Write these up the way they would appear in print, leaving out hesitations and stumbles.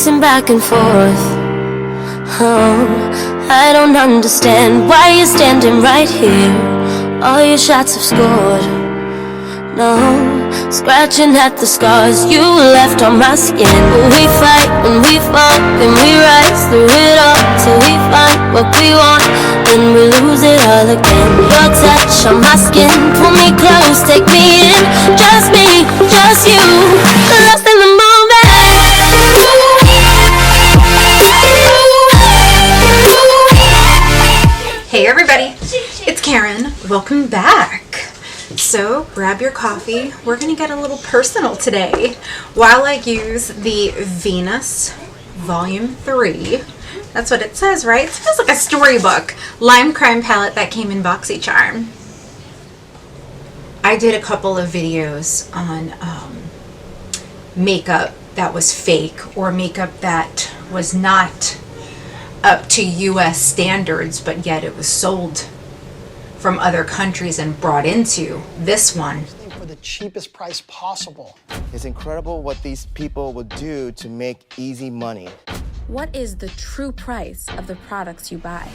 pacing back and forth. Oh, I don't understand why you're standing right here. All your shots have scored. No, scratching at the scars you left on my skin. We fight and we fall, then we rise through it all till we find what we want, then we lose it all again. Your touch on my skin, pull me close, take me in. Just me, just you, lost in the moment. Hey everybody, it's Karen. Welcome back. So grab your coffee. We're gonna get a little personal today while I use the Venus Volume 3. That's what it says, right? It feels like a storybook. Lime Crime palette that came in Boxycharm. I did a couple of videos on makeup that was fake or makeup that was not up to US standards, but yet it was sold from other countries and brought into this one for the cheapest price possible. It's incredible what these people will do to make easy money. What is the true price of the products you buy?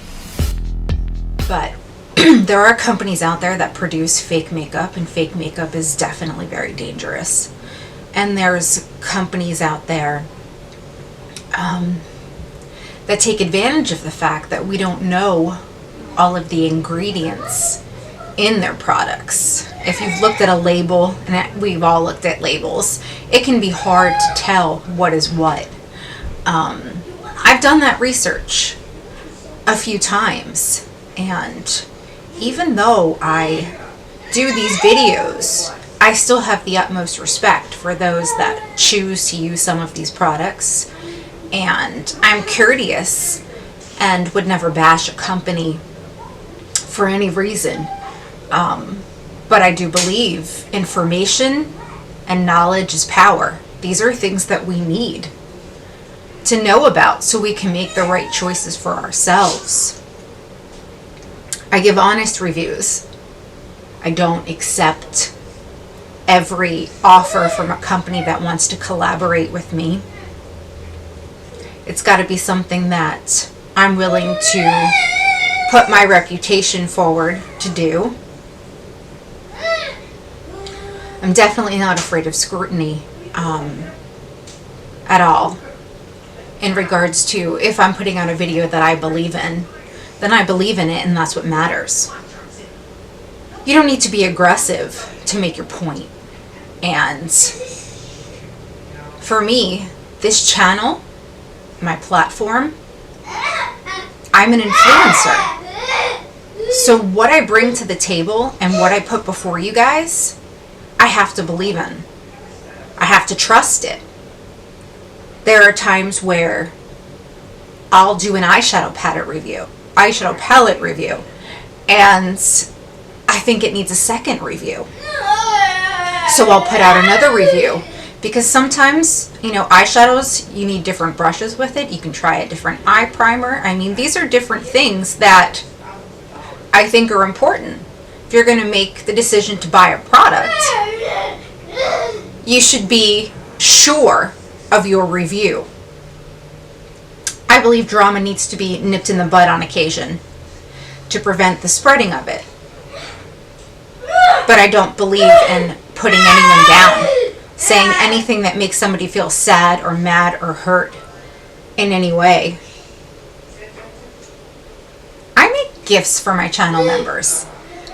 But there are companies out there that produce fake makeup, and fake makeup is definitely very dangerous. And there's companies out there that take advantage of the fact that we don't know all of the ingredients in their products. If you've looked at a label, and we've all looked at labels, it can be hard to tell what is what. I've done that research a few times, and even though I do these videos, I still have the utmost respect for those that choose to use some of these products. And I'm courteous and would never bash a company for any reason. But I do believe information and knowledge is power. These are things that we need to know about so we can make the right choices for ourselves. I give honest reviews. I don't accept every offer from a company that wants to collaborate with me. It's got to be something that I'm willing to put my reputation forward to do. I'm definitely not afraid of scrutiny at all in regards to if I'm putting out a video that I believe in, then I believe in it, and that's what matters. You don't need to be aggressive to make your point. And for me, this channel, my platform, I'm an influencer. So what I bring to the table and what I put before you guys, I have to believe in. I have to trust it. There are times where I'll do an eyeshadow palette review, and I think it needs a second review. So I'll put out another review. Because sometimes, you know, eyeshadows, you need different brushes with it. You can try a different eye primer. I mean, these are different things that I think are important. If you're going to make the decision to buy a product, you should be sure of your review. I believe drama needs to be nipped in the bud on occasion to prevent the spreading of it. But I don't believe in putting anyone down, saying anything that makes somebody feel sad or mad or hurt in any way. I make gifts for my channel members.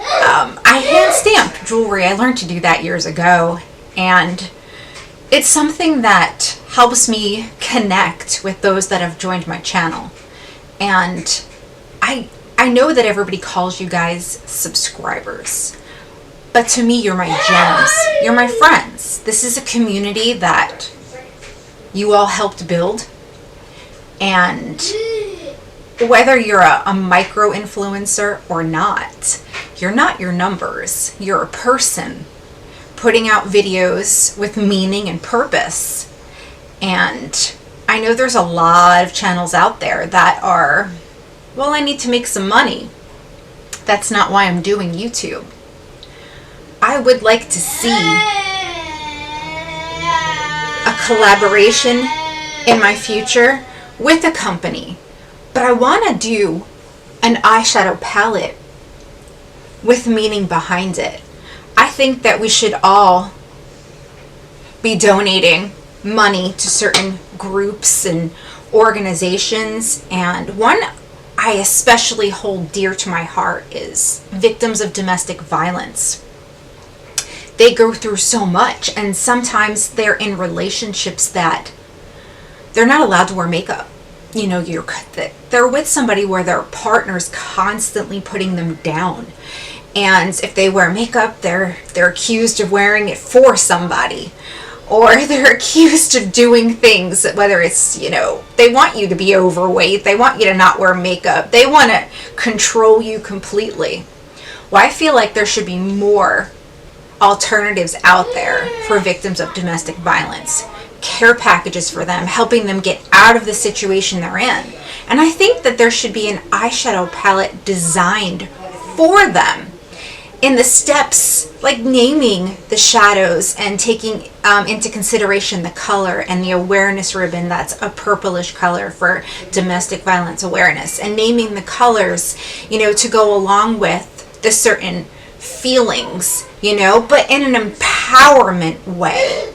I hand stamp jewelry. I learned to do that years ago, and it's something that helps me connect with those that have joined my channel. And I know that everybody calls you guys subscribers, but to me, you're my gems. You're my friends. This is a community that you all helped build. And whether you're a micro influencer or not, you're not your numbers. You're a person putting out videos with meaning and purpose. And I know there's a lot of channels out there that are, well, I need to make some money. That's not why I'm doing YouTube. I would like to see a collaboration in my future with a company, but I want to do an eyeshadow palette with meaning behind it. I think that we should all be donating money to certain groups and organizations, and one I especially hold dear to my heart is victims of domestic violence. They go through so much, and sometimes they're in relationships that they're not allowed to wear makeup. You know, they're with somebody where their partner's constantly putting them down. And if they wear makeup, they're accused of wearing it for somebody. Or they're accused of doing things, whether it's, you know, they want you to be overweight, they want you to not wear makeup, they want to control you completely. Well, I feel like there should be more alternatives out there for victims of domestic violence. Care packages for them, helping them get out of the situation they're in. And I think that there should be an eyeshadow palette designed for them, in the steps, like naming the shadows and taking into consideration the color and the awareness ribbon that's a purplish color for domestic violence awareness, and naming the colors, you know, to go along with the certain feelings, you know, but in an empowerment way.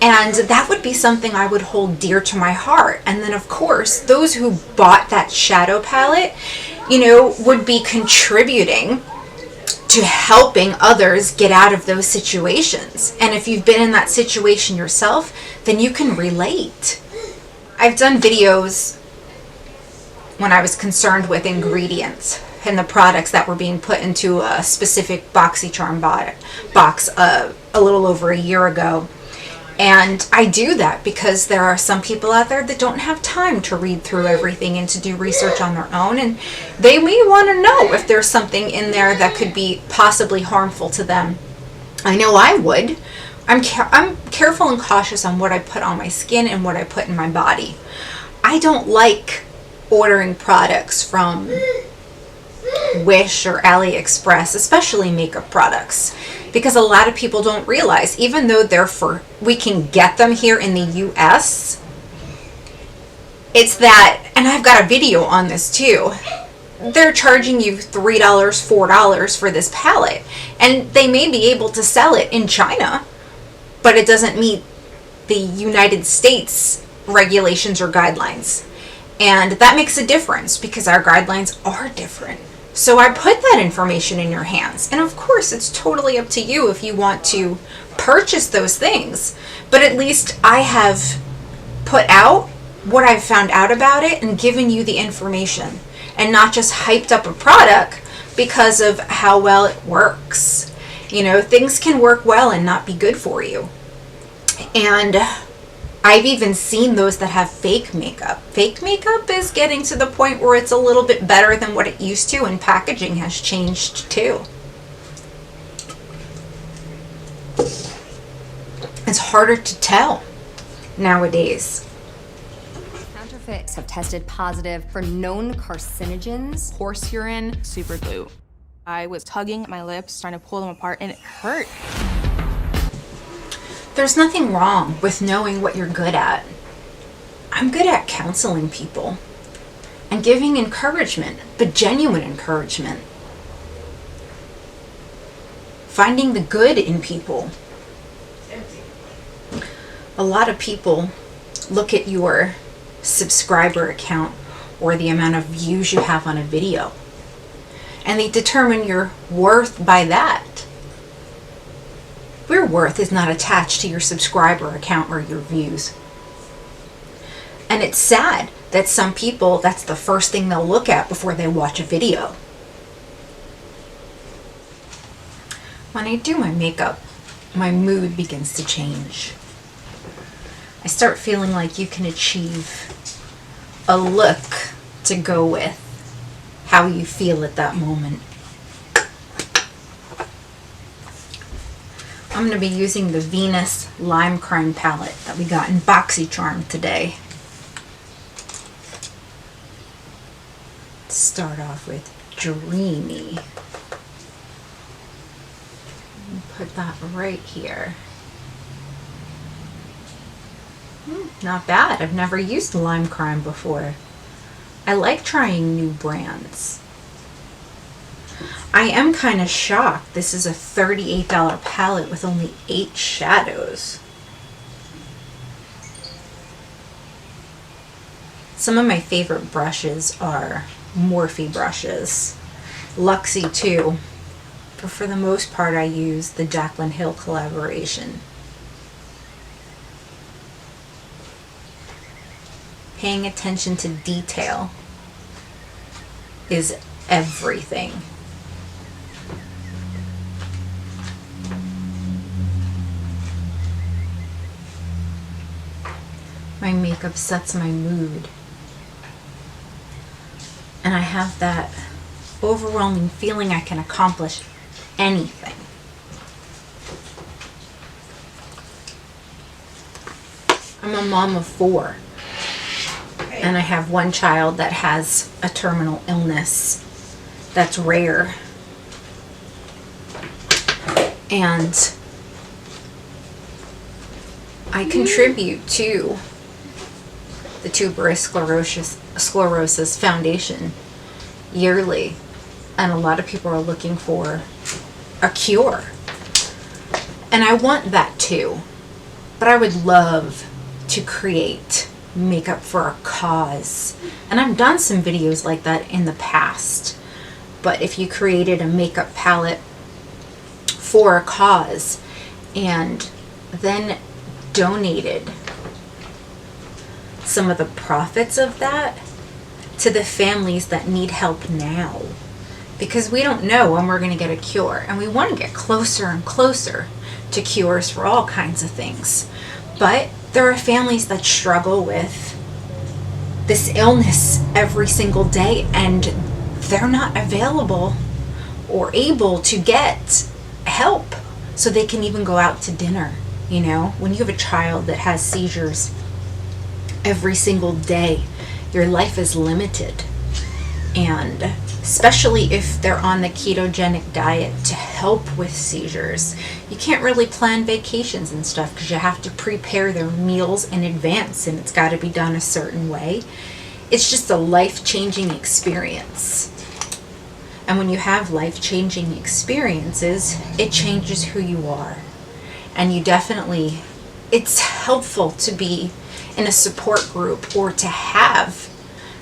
And that would be something I would hold dear to my heart. And then, of course, those who bought that shadow palette, you know, would be contributing to helping others get out of those situations. And if you've been in that situation yourself, then you can relate. I've done videos when I was concerned with ingredients and the products that were being put into a specific Boxycharm box a little over a year ago. And I do that because there are some people out there that don't have time to read through everything and to do research on their own, and they may want to know if there's something in there that could be possibly harmful to them. I know I would. I'm careful and cautious on what I put on my skin and what I put in my body. I don't like ordering products from Wish or AliExpress, especially makeup products, because a lot of people don't realize, even though we can get them here in the US, it's that, and I've got a video on this too, they're charging you $3, $4 for this palette, and they may be able to sell it in China, but it doesn't meet the United States regulations or guidelines. And that makes a difference because our guidelines are different. So I put that information in your hands. And of course, it's totally up to you if you want to purchase those things. But at least I have put out what I've found out about it and given you the information, and not just hyped up a product because of how well it works. You know, things can work well and not be good for you. And I've even seen those that have fake makeup. Fake makeup is getting to the point where it's a little bit better than what it used to, and packaging has changed too. It's harder to tell nowadays. Counterfeits have tested positive for known carcinogens. Horse urine, super glue. I was tugging at my lips, trying to pull them apart, and it hurt. There's nothing wrong with knowing what you're good at. I'm good at counseling people and giving encouragement, but genuine encouragement. Finding the good in people. A lot of people look at your subscriber account or the amount of views you have on a video, and they determine your worth by that. Your worth is not attached to your subscriber account or your views. And it's sad that some people, that's the first thing they'll look at before they watch a video. When I do my makeup, my mood begins to change. I start feeling like you can achieve a look to go with how you feel at that moment. I'm going to be using the Venus Lime Crime palette that we got in Boxycharm today. Start off with Dreamy. Put that right here. Not bad. I've never used Lancome before. I like trying new brands. I am kind of shocked. This is a $38 palette with only 8 shadows. Some of my favorite brushes are Morphe brushes. Luxie too. But for the most part I use the Jaclyn Hill collaboration. Paying attention to detail is everything. My makeup sets my mood. And I have that overwhelming feeling I can accomplish anything. I'm a mom of 4. And I have one child that has a terminal illness that's rare. And I contribute to the Tuberous Sclerosis Foundation yearly. And a lot of people are looking for a cure. And I want that too. But I would love to create makeup for a cause. And I've done some videos like that in the past. But if you created a makeup palette for a cause and then donated some of the profits of that to the families that need help now. Because we don't know when we're going to get a cure. And we want to get closer and closer to cures for all kinds of things. But there are families that struggle with this illness every single day and they're not available or able to get help so they can even go out to dinner. You know, when you have a child that has seizures every single day, your life is limited. And especially if they're on the ketogenic diet to help with seizures, you can't really plan vacations and stuff because you have to prepare their meals in advance and it's got to be done a certain way. It's just a life-changing experience. And when you have life-changing experiences, it changes who you are. And you definitely, it's helpful to be in a support group or to have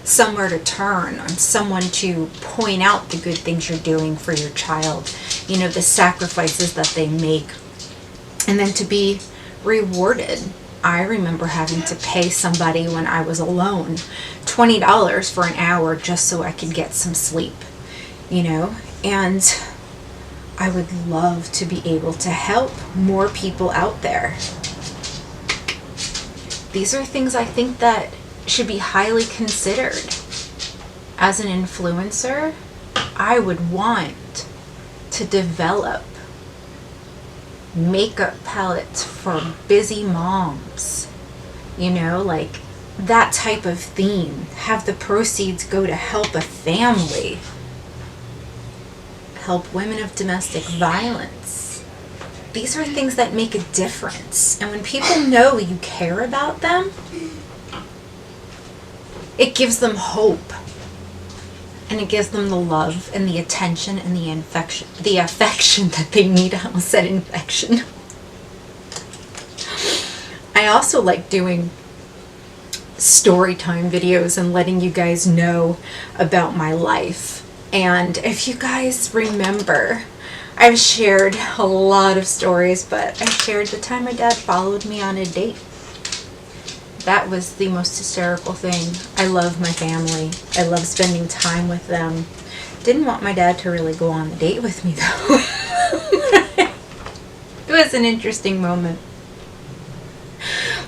somewhere to turn, on someone to point out the good things you're doing for your child, you know, the sacrifices that they make, and then to be rewarded. I remember having to pay somebody when I was alone $20 for an hour just so I could get some sleep, you know, and I would love to be able to help more people out there. These are things I think that should be highly considered. As an influencer, I would want to develop makeup palettes for busy moms, you know, like that type of theme. Have the proceeds go to help a family, help women of domestic violence. These are things that make a difference. And when people know you care about them, it gives them hope. And it gives them the love and the attention and the affection that they need. I almost said infection. I also like doing story time videos and letting you guys know about my life. And if you guys remember, I've shared a lot of stories, but I shared the time my dad followed me on a date. That was the most hysterical thing. I love my family. I love spending time with them. Didn't want my dad to really go on the date with me though. It was an interesting moment.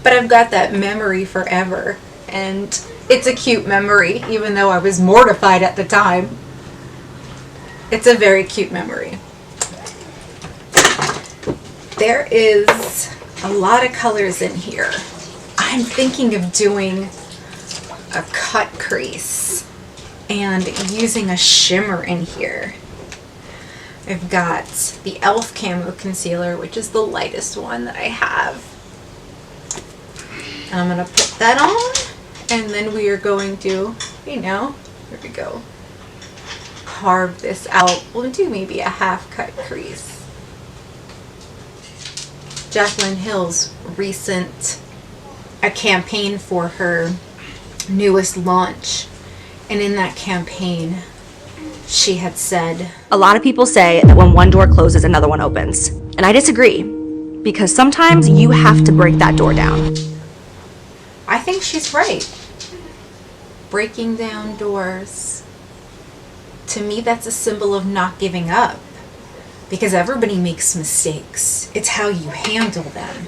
But I've got that memory forever. And it's a cute memory, even though I was mortified at the time. It's a very cute memory. There is a lot of colors in here. I'm thinking of doing a cut crease and using a shimmer in here. I've got the e.l.f. Camo Concealer, which is the lightest one that I have. And I'm going to put that on, and then we are going to, you know, here we go, carve this out. We'll do maybe a half cut crease. Jaclyn Hill's a campaign for her newest launch, and in that campaign she had said, a lot of people say that when one door closes, another one opens. And I disagree, because sometimes you have to break that door down. I think she's right. Breaking down doors, to me, that's a symbol of not giving up, because everybody makes mistakes. It's how you handle them.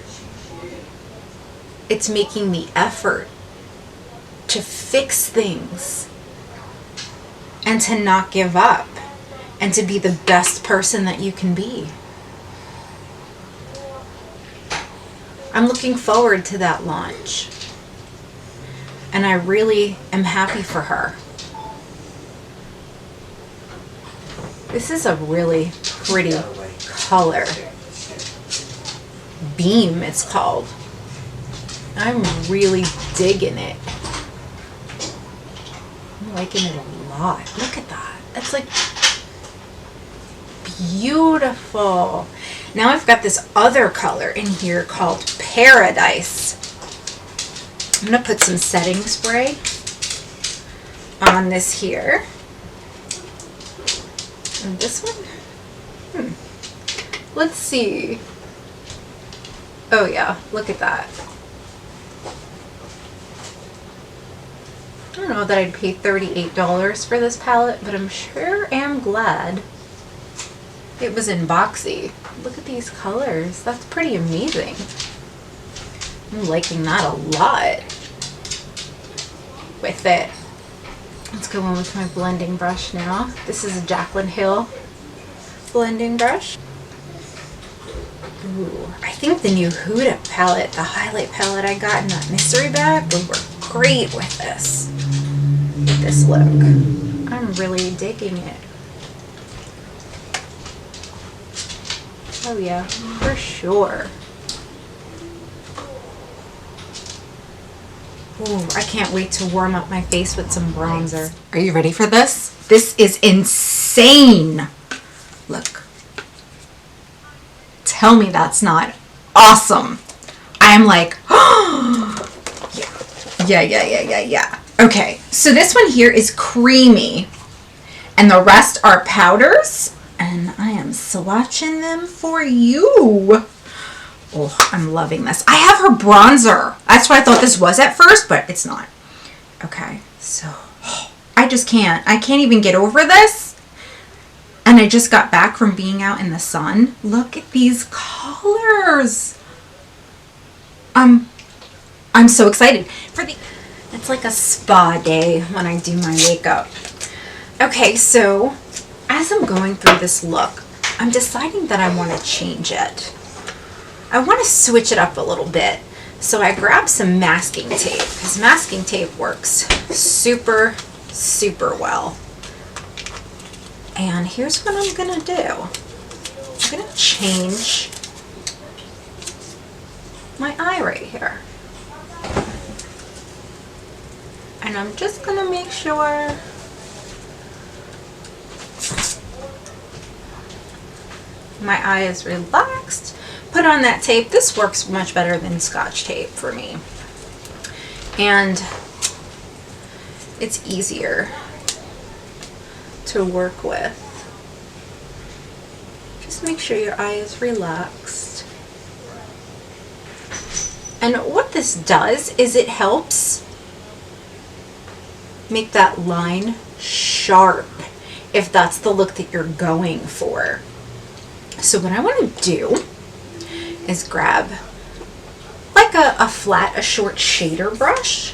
It's making the effort to fix things and to not give up and to be the best person that you can be. I'm looking forward to that launch, and I really am happy for her. This is a really pretty color. Beam, it's called. I'm really digging it. I'm liking it a lot. Look at that. That's like beautiful. Now I've got this other color in here called Paradise. I'm going to put some setting spray on this here. And this one? Let's see. Oh yeah, look at that. I don't know that I'd pay $38 for this palette, but I'm sure am glad it was in Boxy. Look at these colors. That's pretty amazing. I'm liking that a lot with it. Let's go in with my blending brush now. This is a Jaclyn Hill blending brush. Ooh, I think the new Huda palette, the highlight palette I got in that mystery bag, would work great with this look. I'm really digging it. Oh yeah, for sure. Ooh, I can't wait to warm up my face with some bronzer. Are you ready for this? This is insane. Look. Tell me that's not awesome. I'm like, oh, yeah. Okay, so this one here is creamy, and the rest are powders, and I am swatching them for you. Oh, I'm loving this. I have her bronzer. That's what I thought this was at first, but it's not. Okay, so I just can't. I can't even get over this. And I just got back from being out in the sun. Look at these colors. I'm so excited for the. It's like a spa day when I do my makeup. Okay, so as I'm going through this look, I'm deciding that I want to change it. I want to switch it up a little bit. So I grabbed some masking tape, because masking tape works super, super well. And here's what I'm going to do. I'm going to change my eye right here. And I'm just going to make sure my eye is relaxed. Put on that tape. This works much better than Scotch tape for me. And it's easier to work with. Just make sure your eye is relaxed. And what this does is it helps make that line sharp if that's the look that you're going for. So what I want to do is grab like a short shader brush,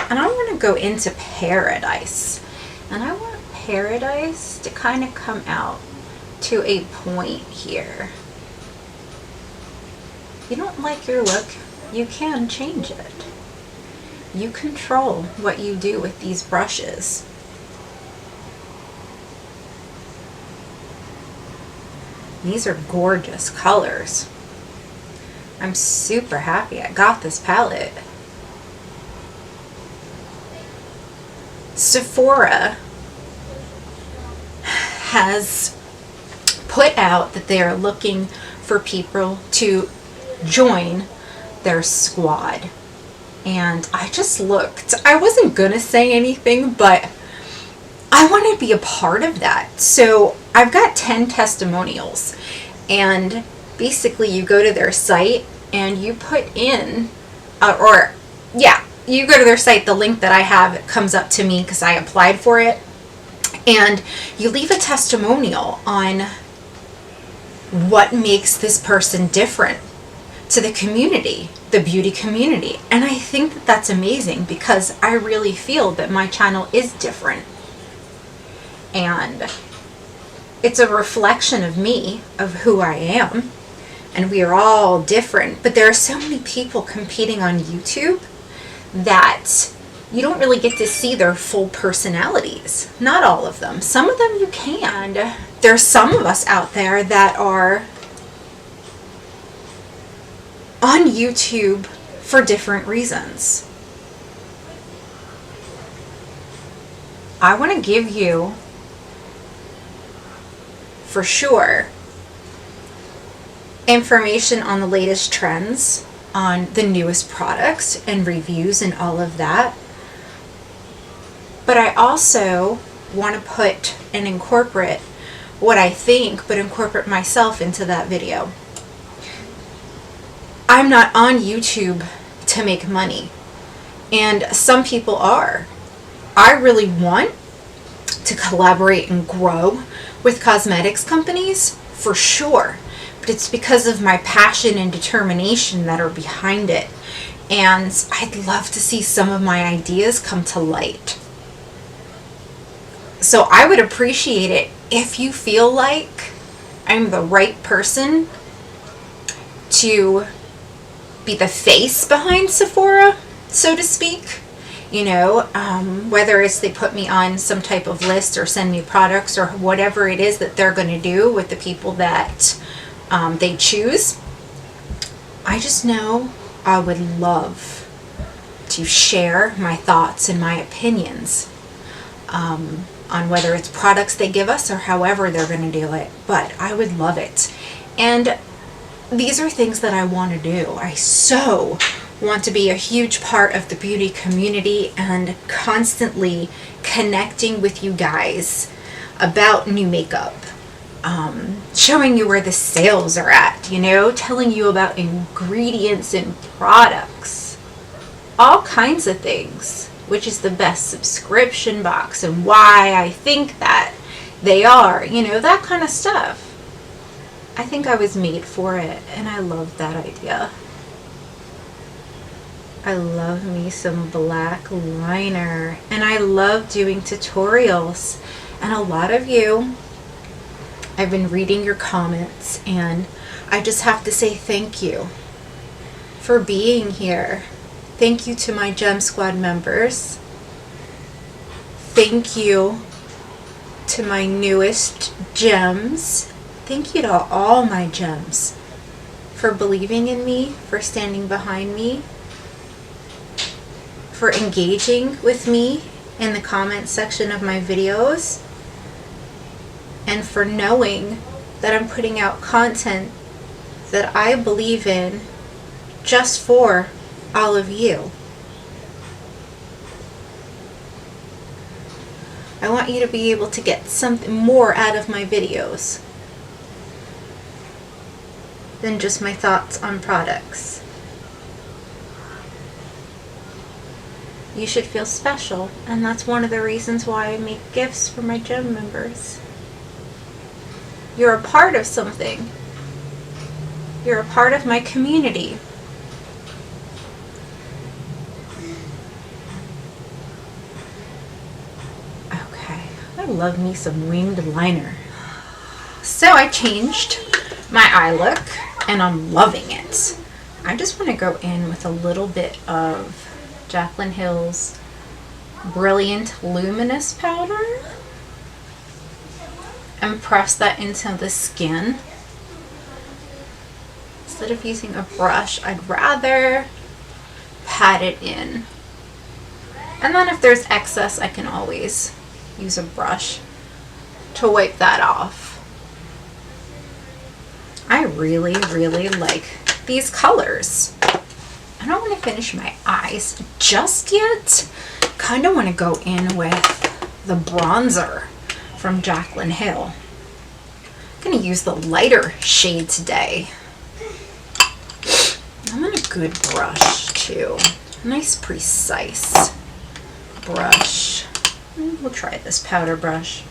and I want to go into Paradise, and I want Paradise to kind of come out to a point here. If you don't like your look, you can change it. You control what you do with these brushes. These are gorgeous colors. I'm super happy I got this palette. Sephora has put out that they are looking for people to join their squad. And I just looked. I wasn't gonna say anything, but I want to be a part of that. So I've got 10 testimonials, and basically you go to their site and you put in, you go to their site, the link that I have comes up to me because I applied for it, and you leave a testimonial on what makes this person different to the community, the beauty community. And I think that that's amazing, because I really feel that my channel is different. And it's a reflection of me, of who I am. And we are all different. But there are so many people competing on YouTube that you don't really get to see their full personalities. Not all of them. Some of them you can. And there's some of us out there that are on YouTube for different reasons. I want to give you, for sure, information on the latest trends, on the newest products and reviews and all of that. But I also want to put and incorporate what I think, but incorporate myself into that video. I'm not on YouTube to make money, and some people are. I really want to collaborate and grow with cosmetics companies, for sure, but it's because of my passion and determination that are behind it, and I'd love to see some of my ideas come to light. So I would appreciate it if you feel like I'm the right person to be the face behind Sephora, so to speak. You know, whether it's they put me on some type of list or send me products or whatever it is that they're going to do with the people that they choose. I just know I would love to share my thoughts and my opinions on whether it's products they give us or however they're going to do it. But I would love it. And these are things that I want to do. I so want to be a huge part of the beauty community and constantly connecting with you guys about new makeup, showing you where the sales are at, you know, telling you about ingredients and products, all kinds of things, which is the best subscription box and why I think that they are, you know, that kind of stuff. I think I was made for it, and I love that idea. I love me some black liner, and I love doing tutorials. And a lot of you, I've been reading your comments, and I just have to say thank you for being here. Thank you to my Gem Squad members. Thank you to my newest gems. Thank you to all my gems for believing in me, for standing behind me, for engaging with me in the comment section of my videos, and for knowing that I'm putting out content that I believe in just for all of you. I want you to be able to get something more out of my videos than just my thoughts on products. You should feel special, and that's one of the reasons why I make gifts for my gem members. You're a part of something. You're a part of my community. Okay, I love me some winged liner. So I changed my eye look, and I'm loving it. I just want to go in with a little bit of Jaclyn Hill's Brilliant Luminous Powder and press that into the skin. Instead of using a brush, I'd rather pat it in. And then if there's excess, I can always use a brush to wipe that off. I really, really like these colors. I don't want to finish my eyes just yet. Kind of want to go in with the bronzer from Jaclyn Hill. I'm going to use the lighter shade today. I want a good brush too. Nice, precise brush. We'll try this powder brush.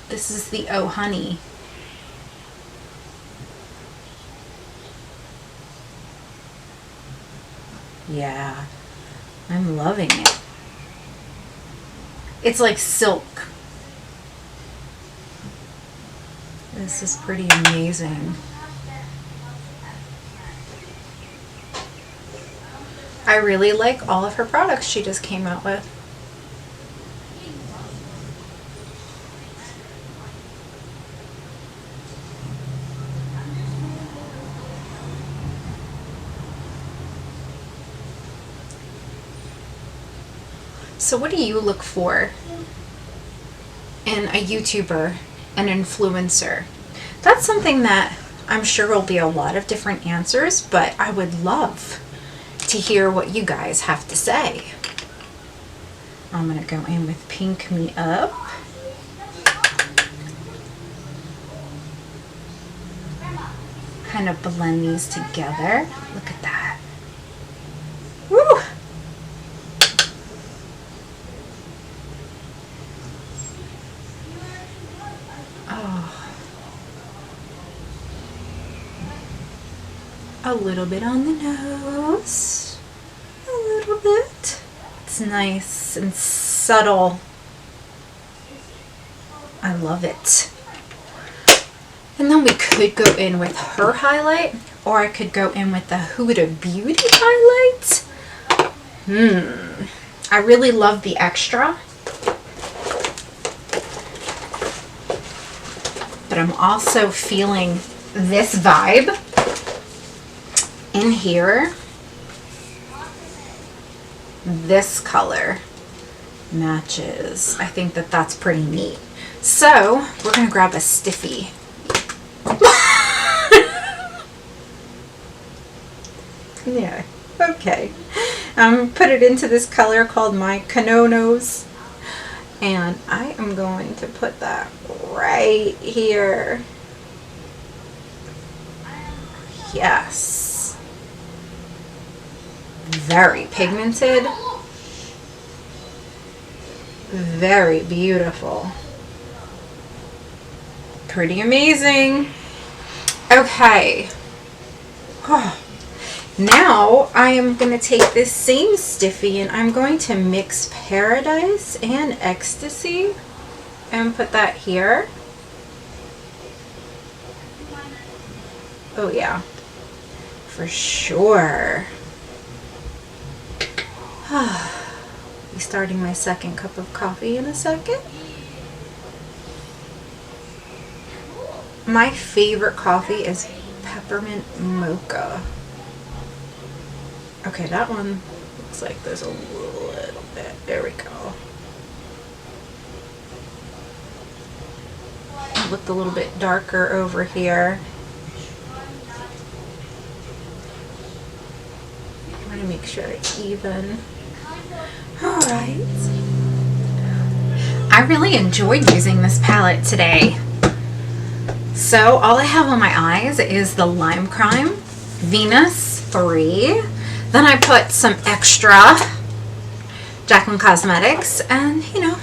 This is the Oh Honey. Yeah, I'm loving it. It's like silk. This is pretty amazing. I really like all of her products she just came out with. So what do you look for in a YouTuber, an influencer? That's something that I'm sure will be a lot of different answers, but I would love to hear what you guys have to say. I'm going to go in with Pink Me Up. Kind of blend these together. Look at that. Woo! A little bit on the nose, a little bit. It's nice and subtle. I love it. And then we could go in with her highlight, or I could go in with the Huda Beauty highlight. I really love the extra, but I'm also feeling this vibe in here. This color matches. I think that that's pretty neat. So we're gonna grab a stiffy. Yeah, okay. Put it into this color called my Kanonos, and I am going to put that right here. Yes. Very pigmented, very beautiful, pretty amazing. Okay, now I am going to take this same stiffy and I'm going to mix Paradise and Ecstasy and put that here. Oh yeah, for sure. Be starting my second cup of coffee in a second. My favorite coffee is peppermint mocha. Okay, that one looks like there's a little bit. There we go. It looked a little bit darker over here. I'm gonna make sure it's even. Alright. I really enjoyed using this palette today. So all I have on my eyes is the Lime Crime Venus 3. Then I put some extra Jaclyn Cosmetics, and you know,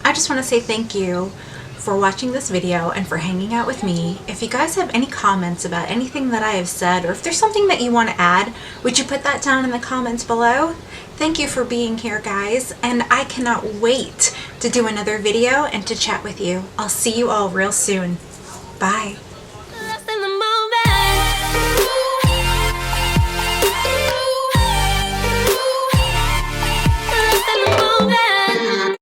I just want to say thank you for watching this video and for hanging out with me. If you guys have any comments about anything that I have said, or if there's something that you want to add, would you put that down in the comments below? Thank you for being here, guys, and I cannot wait to do another video and to chat with you. I'll see you all real soon. Bye.